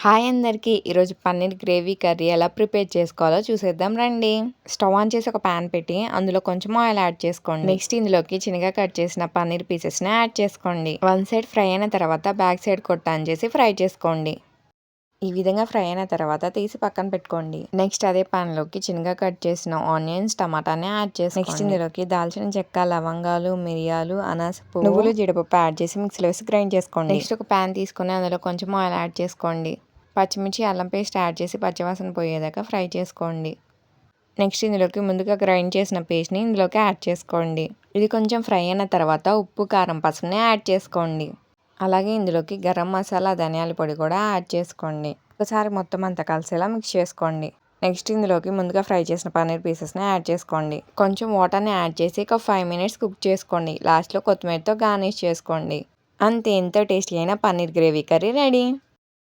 Hi అందరికీ! ఈరోజు paneer gravy curry ఎలా ప్రిపేర్ చేసుకోవాలో చూసేద్దాం రండి. స్టవ్ ఆన్ చేసి ఒక పాన్ పెట్టి అందులో కొంచెం ఆయిల్ యాడ్ చేసుకోండి. నెక్స్ట్ ఇందులోకి చిన్నగా కట్ చేసిన పన్నీర్ పీసెస్ని యాడ్ చేసుకోండి. వన్ సైడ్ ఫ్రై అయిన తర్వాత బ్యాక్ సైడ్ టర్న్ చేసి ఫ్రై చేసుకోండి. ఈ విధంగా ఫ్రై అయిన తర్వాత తీసి పక్కన పెట్టుకోండి. నెక్స్ట్ అదే పాన్ లోకి చిన్నగా కట్ చేసిన ఆనియన్స్, టమాటాని యాడ్ చేసుకోండి. నెక్స్ట్ ఇందులోకి దాల్చిన చెక్క, లవంగాలు, మిరియాలు, అనాస పువ్వు, నువ్వులు, జీడిపప్పు యాడ్ చేసి మిక్సీలో వేసి గ్రైండ్ చేసుకోండి. నెక్స్ట్ ఒక పాన్ తీసుకుని అందులో కొంచెం ఆయిల్ యాడ్ చేసుకోండి. పచ్చిమిర్చి, అల్లం పేస్ట్ యాడ్ చేసి పచ్చివాసన పోయేదాకా ఫ్రై చేసుకోండి. నెక్స్ట్ ఇందులోకి ముందుగా గ్రైండ్ చేసిన పేస్ట్ని ఇందులోకి యాడ్ చేసుకోండి. ఇది కొంచెం ఫ్రై అయిన తర్వాత ఉప్పు, కారం, పసుపుని యాడ్ చేసుకోండి. అలాగే ఇందులోకి గరం మసాలా, ధనియాల పొడి కూడా యాడ్ చేసుకోండి. ఒకసారి మొత్తం అంతా కలిసేలా మిక్స్ చేసుకోండి. నెక్స్ట్ ఇందులోకి ముందుగా ఫ్రై చేసిన పన్నీర్ పీసెస్ని యాడ్ చేసుకోండి. కొంచెం వాటర్ని యాడ్ చేసి ఒక 5 మినిట్స్ కుక్ చేసుకోండి. లాస్ట్లో కొత్తిమీరతో గార్నిష్ చేసుకోండి. అంతే, ఎంతో టేస్టీ అయిన పన్నీర్ గ్రేవీ కర్రీ రెడీ.